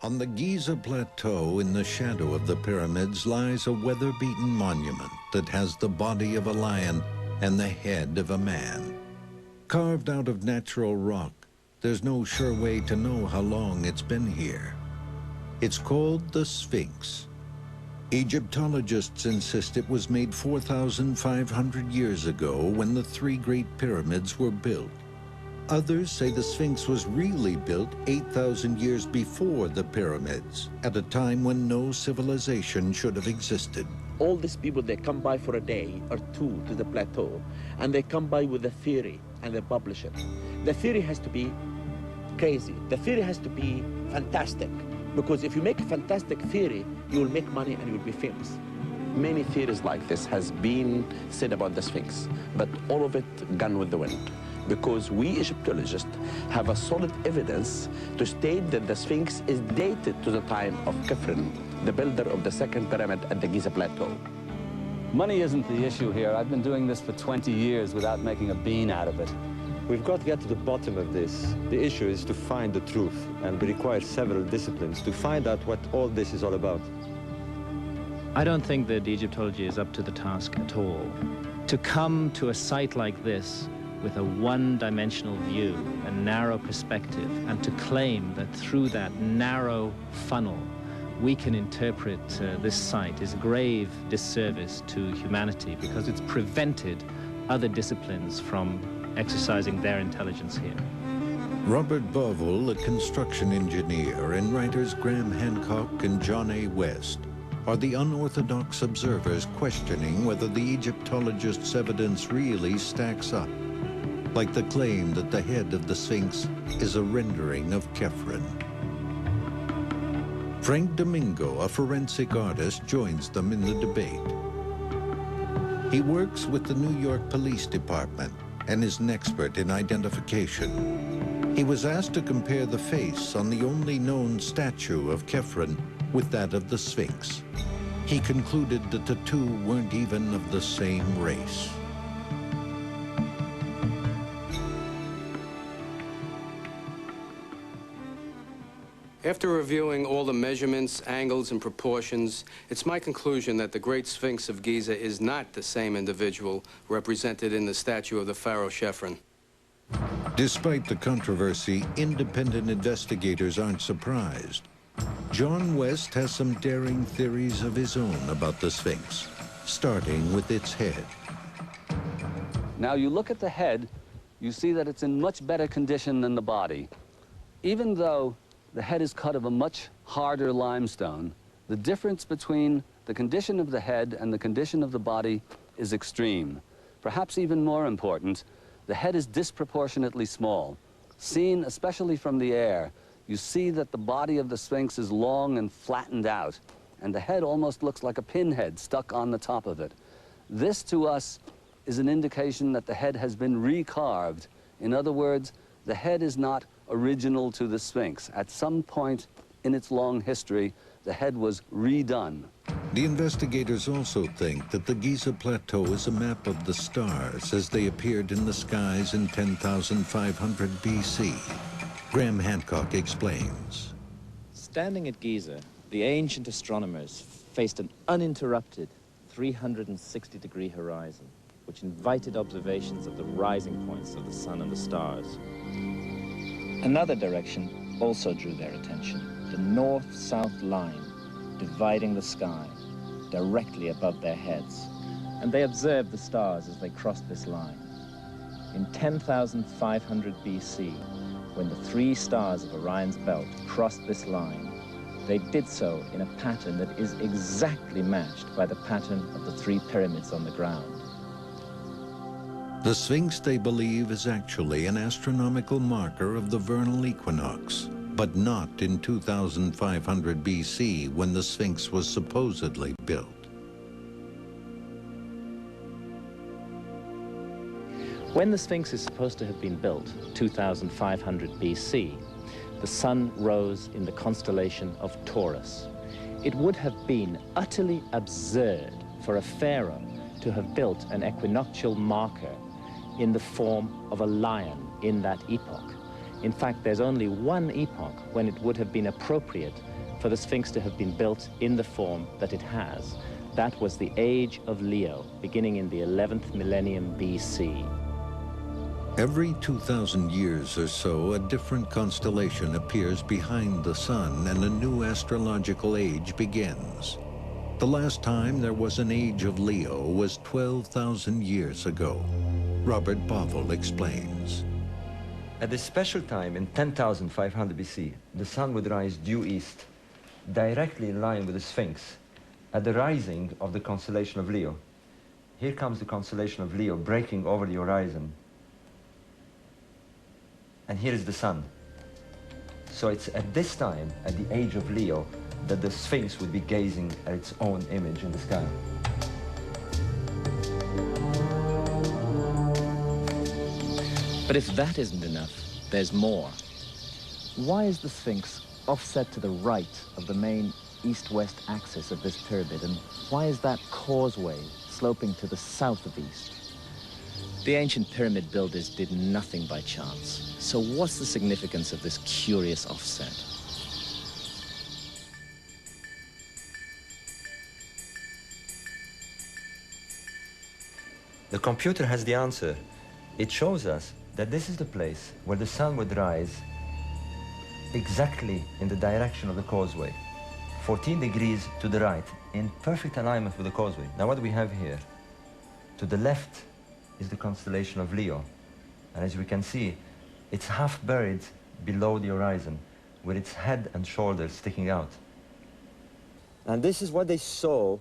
On the Giza Plateau, in the shadow of the pyramids, lies a weather-beaten monument that has the body of a lion and the head of a man. Carved out of natural rock, there's no sure way to know how long it's been here. It's called the Sphinx. Egyptologists insist it was made 4,500 years ago when the three great pyramids were built. Others say the Sphinx was really built 8,000 years before the pyramids, at a time when no civilization should have existed. All these people, they come by for a day or two to the plateau, and they come by with a theory, and they publish it. The theory has to be crazy. The theory has to be fantastic, because if you make a fantastic theory, you will make money and you will be famous. Many theories like this has been said about the Sphinx, but all of it gone with the wind, because we Egyptologists have a solid evidence to state that the Sphinx is dated to the time of Khafre, the builder of the second pyramid at the Giza Plateau. Money isn't the issue here. I've been doing this for 20 years without making a bean out of it. We've got to get to the bottom of this. The issue is to find the truth, and we require several disciplines to find out what all this is all about. I don't think that Egyptology is up to the task at all. To come to a site like this with a one-dimensional view, a narrow perspective, and to claim that through that narrow funnel we can interpret this site is a grave disservice to humanity, because it's prevented other disciplines from exercising their intelligence here. Robert Bovell, a construction engineer, and writers Graham Hancock and John A. West are the unorthodox observers questioning whether the Egyptologists' evidence really stacks up, like the claim that the head of the Sphinx is a rendering of Khafre. Frank Domingo, a forensic artist, joins them in the debate. He works with the New York Police Department and is an expert in identification. He was asked to compare the face on the only known statue of Khafre with that of the Sphinx. He concluded that the two weren't even of the same race. After reviewing all the measurements, angles, and proportions, it's my conclusion that the Great Sphinx of Giza is not the same individual represented in the statue of the pharaoh Khafre. Despite the controversy, independent investigators aren't surprised. John West has some daring theories of his own about the Sphinx, starting with its head. Now you look at the head, you see that it's in much better condition than the body. Even though the head is cut of a much harder limestone, the difference between the condition of the head and the condition of the body is extreme. Perhaps even more important, the head is disproportionately small. Seen especially from the air, you see that the body of the Sphinx is long and flattened out, and the head almost looks like a pinhead stuck on the top of it. This, to us, is an indication that the head has been recarved. In other words, the head is not original to the Sphinx. At some point in its long history, the head was redone. The investigators also think that the Giza Plateau is a map of the stars as they appeared in the skies in 10,500 BC. Graham Hancock explains. Standing at Giza, the ancient astronomers faced an uninterrupted 360-degree horizon, which invited observations of the rising points of the sun and the stars. Another direction also drew their attention, the north-south line dividing the sky directly above their heads. And they observed the stars as they crossed this line. In 10,500 BC, when the three stars of Orion's belt crossed this line, they did so in a pattern that is exactly matched by the pattern of the three pyramids on the ground. The Sphinx, they believe, is actually an astronomical marker of the vernal equinox, but not in 2500 BC when the Sphinx was supposedly built. When the Sphinx is supposed to have been built, 2500 BC, the sun rose in the constellation of Taurus. It would have been utterly absurd for a pharaoh to have built an equinoctial marker in the form of a lion in that epoch. In fact, there's only one epoch when it would have been appropriate for the Sphinx to have been built in the form that it has. That was the age of Leo, beginning in the 11th millennium BC. Every 2,000 years or so, a different constellation appears behind the sun and a new astrological age begins. The last time there was an age of Leo was 12,000 years ago. Robert Bovell explains. At this special time in 10,500 BC, the sun would rise due east, directly in line with the Sphinx, at the rising of the constellation of Leo. Here comes the constellation of Leo breaking over the horizon. And here is the sun. So it's at this time, at the age of Leo, that the Sphinx would be gazing at its own image in the sky. But if that isn't enough, there's more. Why is the Sphinx offset to the right of the main east-west axis of this pyramid, and why is that causeway sloping to the south of east? The ancient pyramid builders did nothing by chance. So what's the significance of this curious offset? The computer has the answer. It shows us that this is the place where the sun would rise exactly in the direction of the causeway, 14 degrees to the right, in perfect alignment with the causeway. Now what do we have here? To the left is the constellation of Leo. And as we can see, it's half buried below the horizon, with its head and shoulders sticking out. And this is what they saw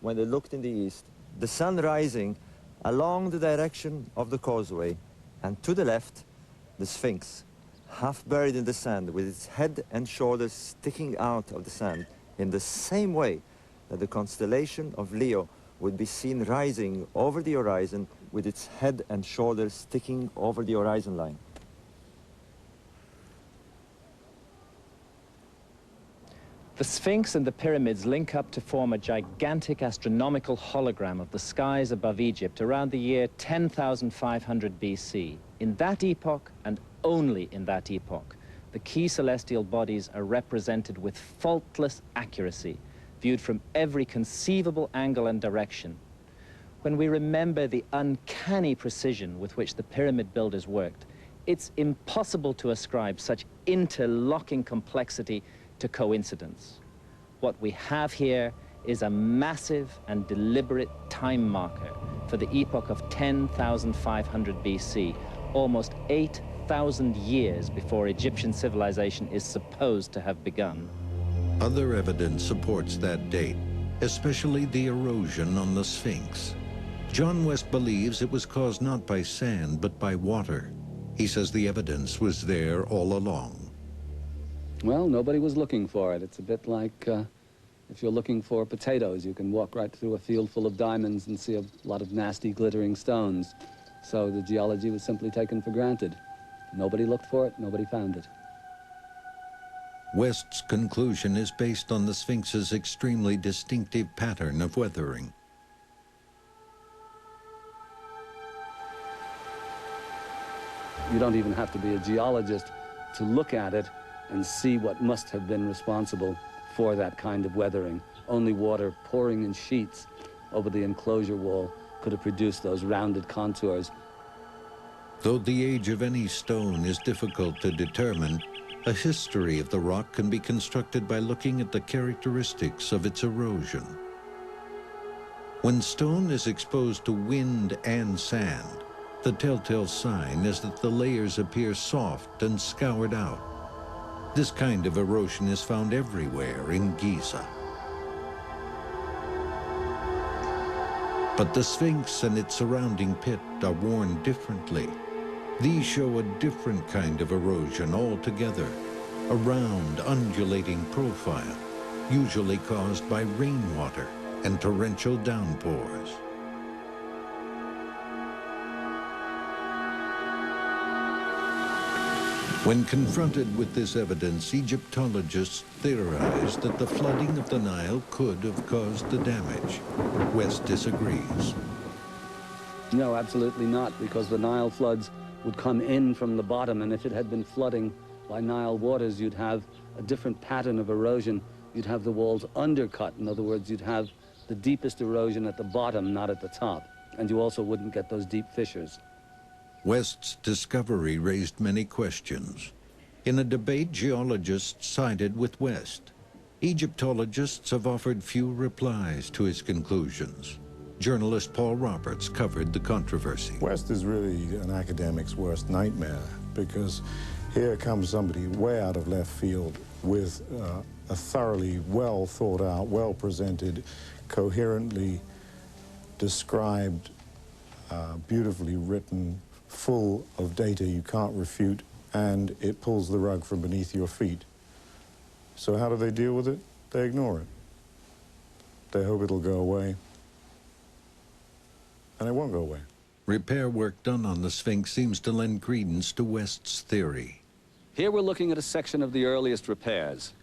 when they looked in the east. The sun rising along the direction of the causeway, and to the left, the Sphinx, half buried in the sand, with its head and shoulders sticking out of the sand, in the same way that the constellation of Leo would be seen rising over the horizon with its head and shoulders sticking over the horizon line. The Sphinx and the pyramids link up to form a gigantic astronomical hologram of the skies above Egypt around the year 10,500 BC. In that epoch, and only in that epoch, the key celestial bodies are represented with faultless accuracy, viewed from every conceivable angle and direction. When we remember the uncanny precision with which the pyramid builders worked, it's impossible to ascribe such interlocking complexity to coincidence. What we have here is a massive and deliberate time marker for the epoch of 10,500 BC, almost 8,000 years before Egyptian civilization is supposed to have begun. Other evidence supports that date, especially the erosion on the Sphinx. John West believes it was caused not by sand, but by water. He says the evidence was there all along. Well, nobody was looking for it. It's a bit like if you're looking for potatoes, you can walk right through a field full of diamonds and see a lot of nasty, glittering stones. So the geology was simply taken for granted. Nobody looked for it, nobody found it. West's conclusion is based on the Sphinx's extremely distinctive pattern of weathering. You don't even have to be a geologist to look at it and see what must have been responsible for that kind of weathering. Only water pouring in sheets over the enclosure wall could have produced those rounded contours. Though the age of any stone is difficult to determine, a history of the rock can be constructed by looking at the characteristics of its erosion. When stone is exposed to wind and sand, the telltale sign is that the layers appear soft and scoured out. This kind of erosion is found everywhere in Giza. But the Sphinx and its surrounding pit are worn differently. These show a different kind of erosion altogether, a round, undulating profile, usually caused by rainwater and torrential downpours. When confronted with this evidence, Egyptologists theorized that the flooding of the Nile could have caused the damage. West disagrees. No, absolutely not, because the Nile floods would come in from the bottom, and if it had been flooding by Nile waters, you'd have a different pattern of erosion. You'd have the walls undercut. In other words, you'd have the deepest erosion at the bottom, not at the top. And you also wouldn't get those deep fissures. West's discovery raised many questions. In a debate, geologists sided with West. Egyptologists have offered few replies to his conclusions. Journalist Paul Roberts covered the controversy. West is really an academic's worst nightmare, because here comes somebody way out of left field with a thoroughly well thought out, well presented, coherently described, beautifully written, full of data you can't refute, and it pulls the rug from beneath your feet. So how do they deal with it? They ignore it. They hope it'll go away. And it won't go away. Repair work done on the Sphinx seems to lend credence to West's theory. Here we're looking at a section of the earliest repairs.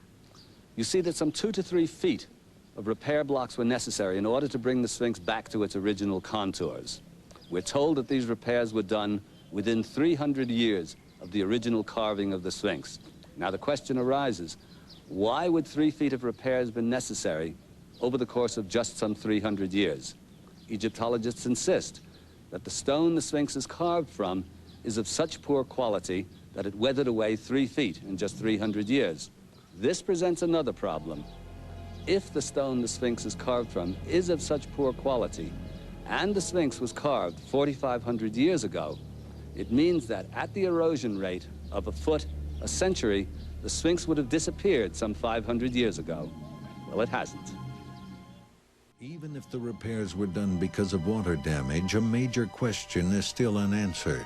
You see that some 2 to 3 feet of repair blocks were necessary in order to bring the Sphinx back to its original contours. We're told that these repairs were done within 300 years of the original carving of the Sphinx. Now the question arises, why would 3 feet of repairs been necessary over the course of just some 300 years? Egyptologists insist that the stone the Sphinx is carved from is of such poor quality that it weathered away 3 feet in just 300 years. This presents another problem. If the stone the Sphinx is carved from is of such poor quality, and the Sphinx was carved 4,500 years ago, it means that at the erosion rate of a foot a century, the Sphinx would have disappeared some 500 years ago. Well, it hasn't. Even if the repairs were done because of water damage, a major question is still unanswered.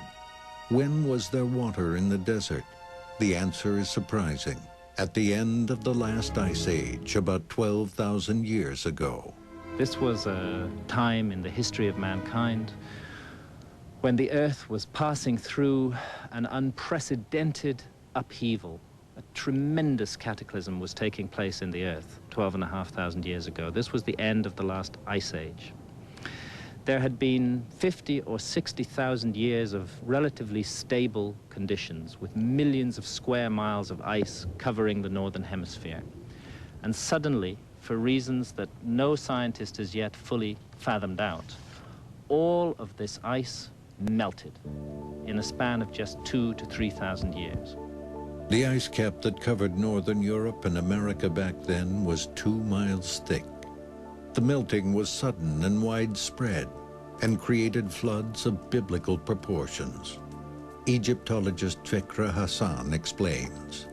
When was there water in the desert? The answer is surprising. At the end of the last ice age, about 12,000 years ago. This was a time in the history of mankind when the Earth was passing through an unprecedented upheaval. A tremendous cataclysm was taking place in the Earth 12,500 years ago. This was the end of the last ice age. There had been 50 or 60,000 years of relatively stable conditions with millions of square miles of ice covering the northern hemisphere. And suddenly, for reasons that no scientist has yet fully fathomed out, all of this ice melted in a span of just 2,000 to 3,000 years. The ice cap that covered northern Europe and America back then was 2 miles thick. The melting was sudden and widespread and created floods of biblical proportions. Egyptologist Fikra Hassan explains.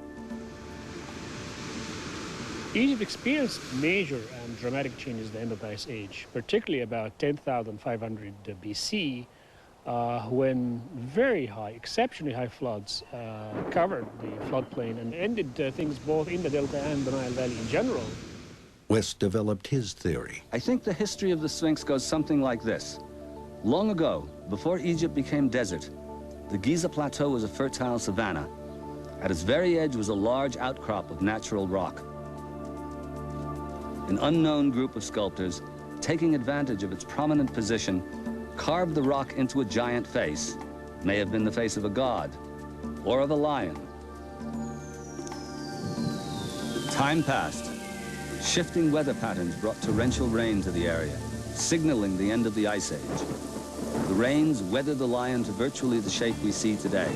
Egypt experienced major and dramatic changes at the end of the Ice Age, particularly about 10,500 BC, when very high, exceptionally high floods covered the floodplain and ended things both in the Delta and the Nile Valley in general. West developed his theory. I think the history of the Sphinx goes something like this. Long ago, before Egypt became desert, the Giza Plateau was a fertile savanna. At its very edge was a large outcrop of natural rock. An unknown group of sculptors, taking advantage of its prominent position, carved the rock into a giant face. It may have been the face of a god or of a lion. Time passed. Shifting weather patterns brought torrential rain to the area, signaling the end of the Ice Age. The rains weathered the lion to virtually the shape we see today.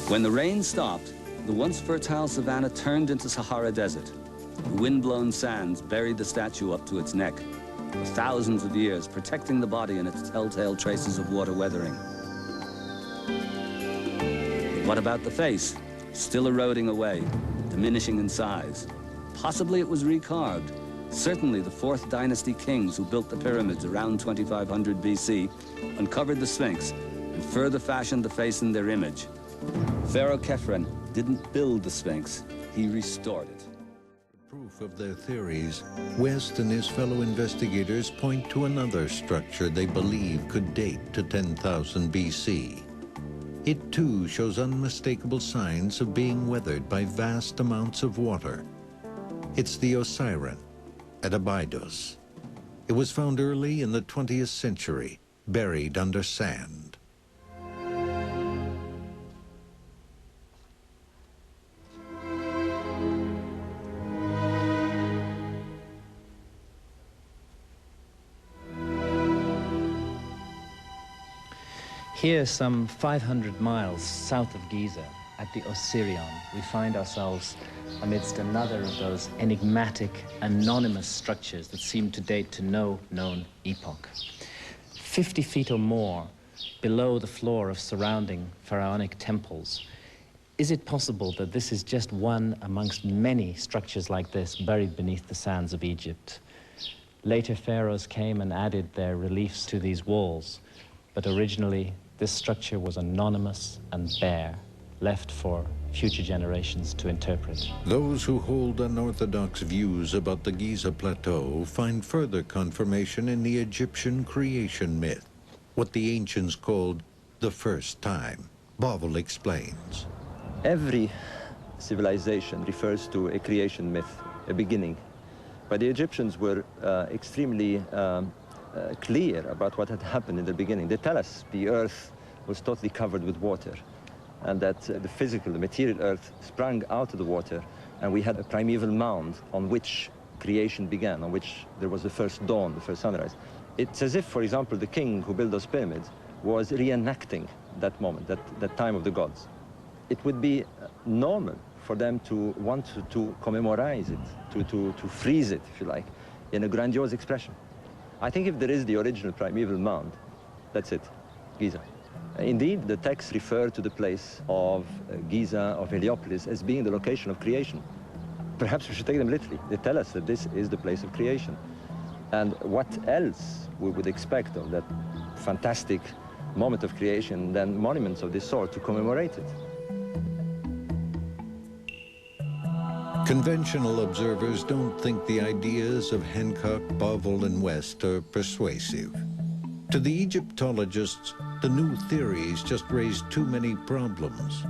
When the rain stopped, the once fertile savanna turned into Sahara Desert. The wind-blown sands buried the statue up to its neck, for thousands of years, protecting the body and its telltale traces of water weathering. But what about the face? Still eroding away, diminishing in size. Possibly it was recarved. Certainly the 4th dynasty kings who built the pyramids around 2500 BC uncovered the Sphinx and further fashioned the face in their image. Pharaoh Khephren didn't build the Sphinx, he restored it. Proof of their theories, West and his fellow investigators point to another structure they believe could date to 10,000 BC. It too shows unmistakable signs of being weathered by vast amounts of water. It's the Osirion at Abydos. It was found early in the 20th century buried under sand. Here, some 500 miles south of Giza, at the Osirion, we find ourselves amidst another of those enigmatic, anonymous structures that seem to date to no known epoch. 50 feet or more below the floor of surrounding pharaonic temples. Is it possible that this is just one amongst many structures like this buried beneath the sands of Egypt? Later pharaohs came and added their reliefs to these walls, but originally this structure was anonymous and bare, left for future generations to interpret. Those who hold unorthodox views about the Giza Plateau find further confirmation in the Egyptian creation myth, what the ancients called the first time. Bauval explains. Every civilization refers to a creation myth, a beginning. But the Egyptians were extremely clear about what had happened in the beginning. They tell us the earth was totally covered with water, and that the physical, the material earth sprang out of the water, and we had a primeval mound on which creation began, on which there was the first dawn, the first sunrise. It's as if, for example, the king who built those pyramids was reenacting that moment, that time of the gods. It would be normal for them to want to commemorate it, to freeze it, if you like, in a grandiose expression. I think if there is the original primeval mound, that's it, Giza. Indeed, the texts refer to the place of Giza, of Heliopolis, as being the location of creation. Perhaps we should take them literally. They tell us that this is the place of creation. And what else we would expect of that fantastic moment of creation than monuments of this sort to commemorate it? Conventional observers don't think the ideas of Hancock, Bauval, and West are persuasive. To the Egyptologists, the new theories just raise too many problems.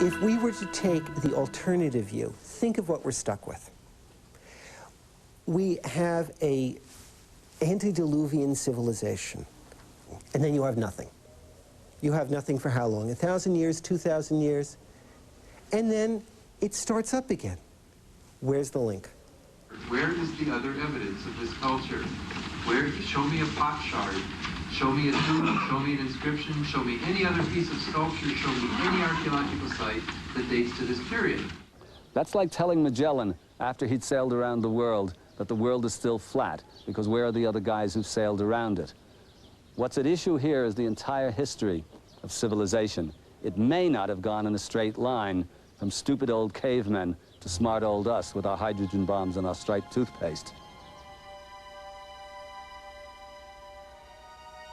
If we were to take the alternative view, think of what we're stuck with. We have an antediluvian civilization, and then you have nothing. You have nothing for how long? 1,000 years, 2,000 years? And then it starts up again. Where's the link? Where is the other evidence of this culture? Where? Show me a pot shard. Show me a tomb. Show me an inscription. Show me any other piece of sculpture. Show me any archaeological site that dates to this period. That's like telling Magellan, after he'd sailed around the world, that the world is still flat, because where are the other guys who've sailed around it? What's at issue here is the entire history of civilization. It may not have gone in a straight line from stupid old cavemen to smart old us with our hydrogen bombs and our striped toothpaste.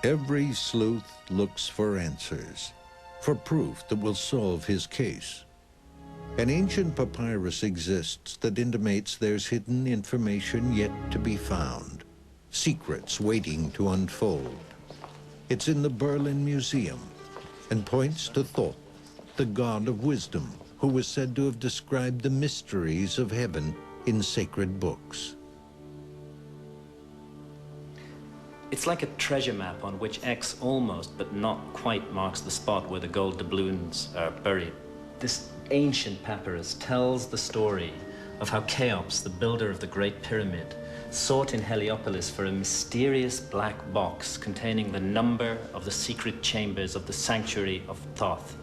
Every sleuth looks for answers, for proof that will solve his case. An ancient papyrus exists that intimates there's hidden information yet to be found, secrets waiting to unfold. It's in the Berlin Museum and points to Thoth, the god of wisdom, who was said to have described the mysteries of heaven in sacred books. It's like a treasure map on which X almost, but not quite, marks the spot where the gold doubloons are buried. This ancient papyrus tells the story of how Cheops, the builder of the Great Pyramid, sought in Heliopolis for a mysterious black box containing the number of the secret chambers of the sanctuary of Thoth.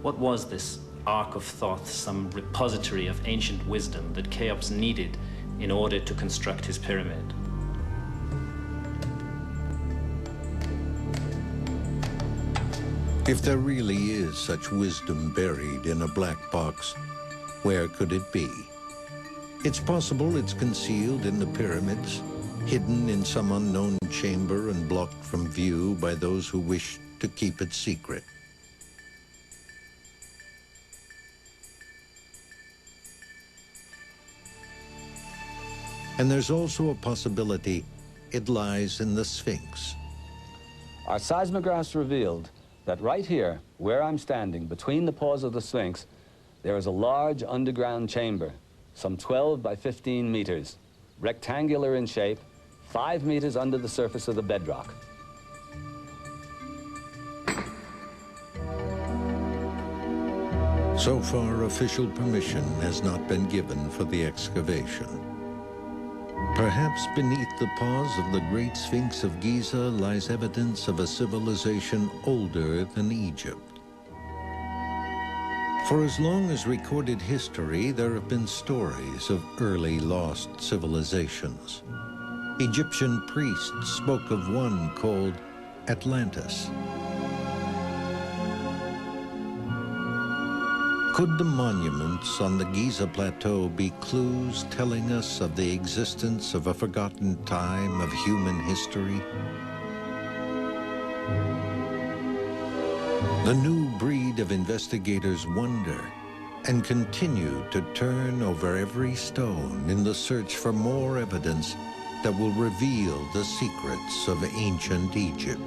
What was this Ark of Thoth, some repository of ancient wisdom that Cheops needed in order to construct his pyramid? If there really is such wisdom buried in a black box, where could it be? It's possible it's concealed in the pyramids, hidden in some unknown chamber and blocked from view by those who wish to keep it secret. And there's also a possibility it lies in the Sphinx. Our seismographs revealed that right here, where I'm standing, between the paws of the Sphinx, there is a large underground chamber, some 12 by 15 meters. rectangular in shape, 5 meters under the surface of the bedrock. So far, official permission has not been given for the excavation. Perhaps beneath the paws of the Great Sphinx of Giza lies evidence of a civilization older than Egypt. For as long as recorded history, there have been stories of early lost civilizations. Egyptian priests spoke of one called Atlantis. Could the monuments on the Giza Plateau be clues telling us of the existence of a forgotten time of human history? The new breed of investigators wonder and continue to turn over every stone in the search for more evidence that will reveal the secrets of ancient Egypt.